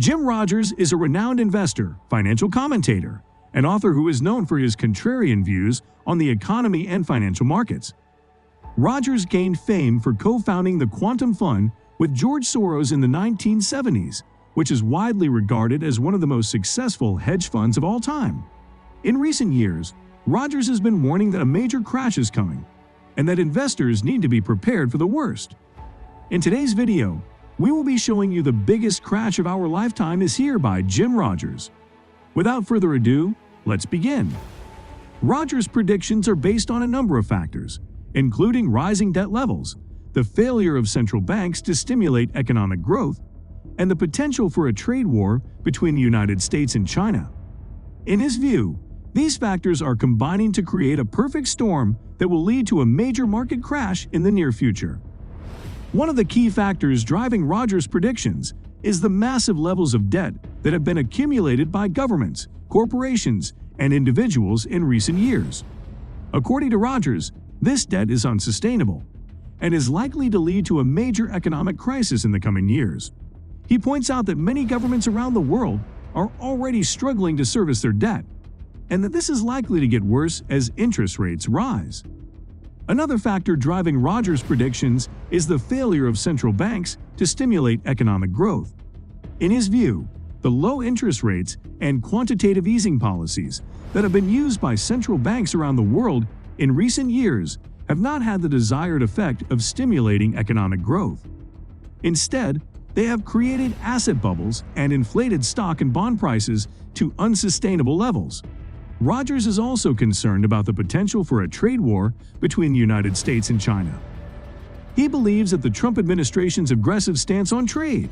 Jim Rogers is a renowned investor, financial commentator, and author who is known for his contrarian views on the economy and financial markets. Rogers gained fame for co-founding the Quantum Fund with George Soros in the 1970s, which is widely regarded as one of the most successful hedge funds of all time. In recent years, Rogers has been warning that a major crash is coming, and that investors need to be prepared for the worst. In today's video, we will be showing you the biggest crash of our lifetime is here by Jim Rogers. Without further ado, let's begin. Rogers' predictions are based on a number of factors, including rising debt levels, the failure of central banks to stimulate economic growth, and the potential for a trade war between the United States and China. In his view, these factors are combining to create a perfect storm that will lead to a major market crash in the near future. One of the key factors driving Rogers' predictions is the massive levels of debt that have been accumulated by governments, corporations, and individuals in recent years. According to Rogers, this debt is unsustainable and is likely to lead to a major economic crisis in the coming years. He points out that many governments around the world are already struggling to service their debt, and that this is likely to get worse as interest rates rise. Another factor driving Rogers' predictions is the failure of central banks to stimulate economic growth. In his view, the low interest rates and quantitative easing policies that have been used by central banks around the world in recent years have not had the desired effect of stimulating economic growth. Instead, they have created asset bubbles and inflated stock and bond prices to unsustainable levels. Rogers is also concerned about the potential for a trade war between the United States and China. He believes that the Trump administration's aggressive stance on trade,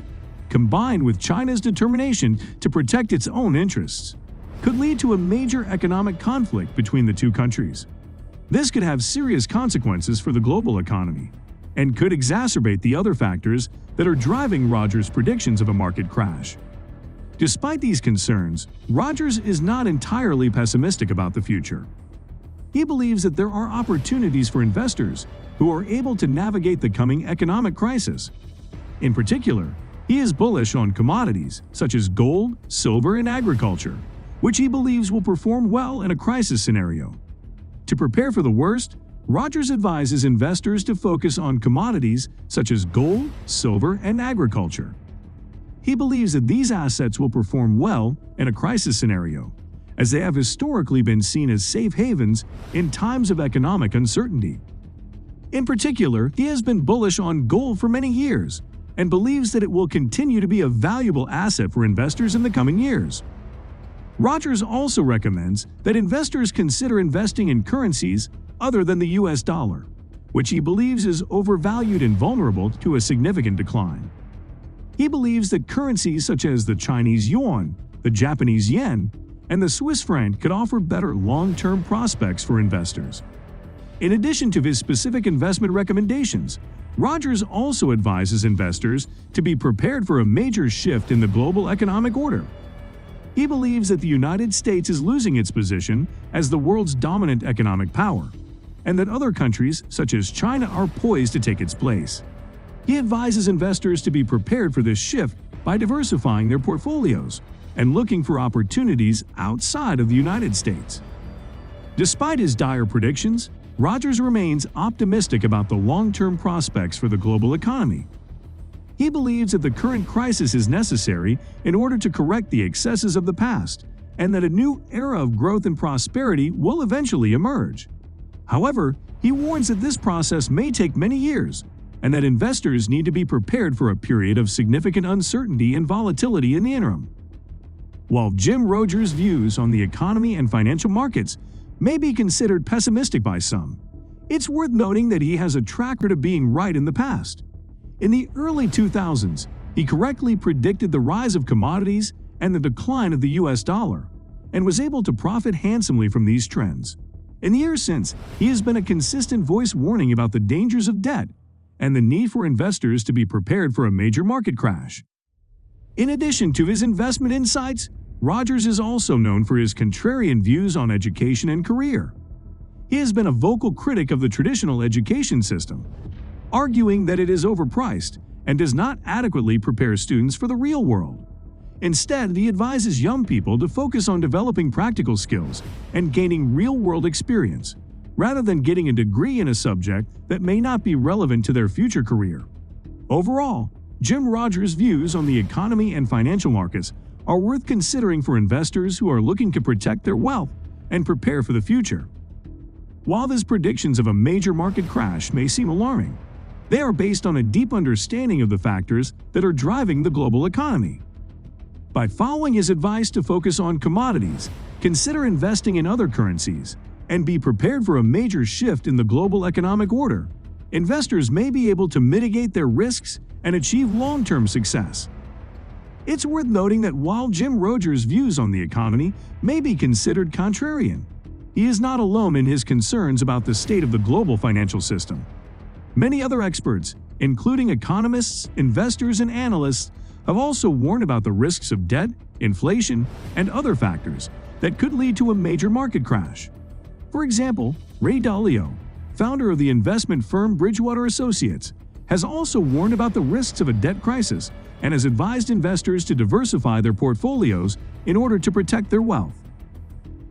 combined with China's determination to protect its own interests, could lead to a major economic conflict between the two countries. This could have serious consequences for the global economy and could exacerbate the other factors that are driving Rogers' predictions of a market crash. Despite these concerns, Rogers is not entirely pessimistic about the future. He believes that there are opportunities for investors who are able to navigate the coming economic crisis. In particular, he is bullish on commodities such as gold, silver, and agriculture, which he believes will perform well in a crisis scenario. To prepare for the worst, Rogers advises investors to focus on commodities such as gold, silver, and agriculture. He believes that these assets will perform well in a crisis scenario, as they have historically been seen as safe havens in times of economic uncertainty. In particular, he has been bullish on gold for many years and believes that it will continue to be a valuable asset for investors in the coming years. Rogers also recommends that investors consider investing in currencies other than the US dollar, which he believes is overvalued and vulnerable to a significant decline. He believes that currencies such as the Chinese yuan, the Japanese yen, and the Swiss franc could offer better long-term prospects for investors. In addition to his specific investment recommendations, Rogers also advises investors to be prepared for a major shift in the global economic order. He believes that the United States is losing its position as the world's dominant economic power, and that other countries such as China are poised to take its place. He advises investors to be prepared for this shift by diversifying their portfolios and looking for opportunities outside of the United States. Despite his dire predictions, Rogers remains optimistic about the long-term prospects for the global economy. He believes that the current crisis is necessary in order to correct the excesses of the past, and that a new era of growth and prosperity will eventually emerge. However, he warns that this process may take many years, and that investors need to be prepared for a period of significant uncertainty and volatility in the interim. While Jim Rogers' views on the economy and financial markets may be considered pessimistic by some, it's worth noting that he has a track record of being right in the past. In the early 2000s, he correctly predicted the rise of commodities and the decline of the US dollar, and was able to profit handsomely from these trends. In the years since, he has been a consistent voice warning about the dangers of debt and the need for investors to be prepared for a major market crash. In addition to his investment insights, Rogers is also known for his contrarian views on education and career. He has been a vocal critic of the traditional education system, arguing that it is overpriced and does not adequately prepare students for the real world. Instead, he advises young people to focus on developing practical skills and gaining real-world experience, rather than getting a degree in a subject that may not be relevant to their future career. Overall, Jim Rogers' views on the economy and financial markets are worth considering for investors who are looking to protect their wealth and prepare for the future. While his predictions of a major market crash may seem alarming, they are based on a deep understanding of the factors that are driving the global economy. By following his advice to focus on commodities, consider investing in other currencies, and be prepared for a major shift in the global economic order, investors may be able to mitigate their risks and achieve long-term success. It's worth noting that while Jim Rogers' views on the economy may be considered contrarian, he is not alone in his concerns about the state of the global financial system. Many other experts, including economists, investors, and analysts, have also warned about the risks of debt, inflation, and other factors that could lead to a major market crash. For example, Ray Dalio, founder of the investment firm Bridgewater Associates, has also warned about the risks of a debt crisis and has advised investors to diversify their portfolios in order to protect their wealth.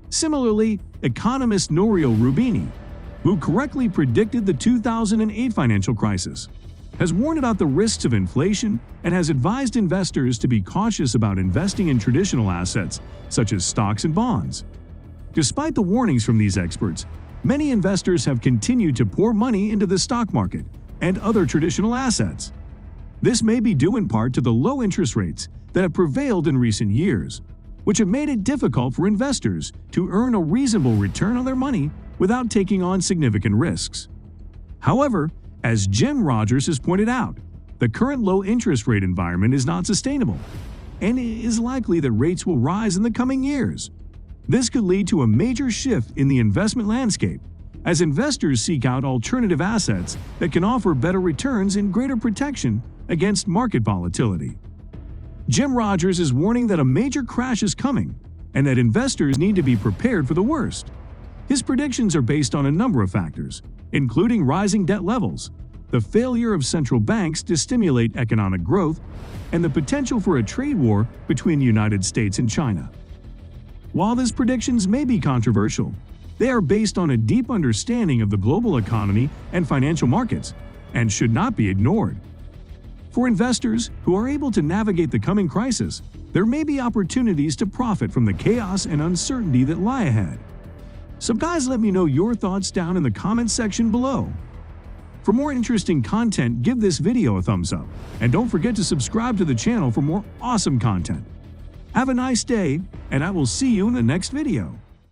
Similarly, economist Nouriel Roubini, who correctly predicted the 2008 financial crisis, has warned about the risks of inflation and has advised investors to be cautious about investing in traditional assets such as stocks and bonds. Despite the warnings from these experts, many investors have continued to pour money into the stock market and other traditional assets. This may be due in part to the low interest rates that have prevailed in recent years, which have made it difficult for investors to earn a reasonable return on their money without taking on significant risks. However, as Jim Rogers has pointed out, the current low interest rate environment is not sustainable, and it is likely that rates will rise in the coming years. This could lead to a major shift in the investment landscape, as investors seek out alternative assets that can offer better returns and greater protection against market volatility. Jim Rogers is warning that a major crash is coming and that investors need to be prepared for the worst. His predictions are based on a number of factors, including rising debt levels, the failure of central banks to stimulate economic growth, and the potential for a trade war between the United States and China. While his predictions may be controversial, they are based on a deep understanding of the global economy and financial markets and should not be ignored. For investors who are able to navigate the coming crisis, there may be opportunities to profit from the chaos and uncertainty that lie ahead. So guys, let me know your thoughts down in the comments section below. For more interesting content, give this video a thumbs up, and don't forget to subscribe to the channel for more awesome content. Have a nice day, and I will see you in the next video.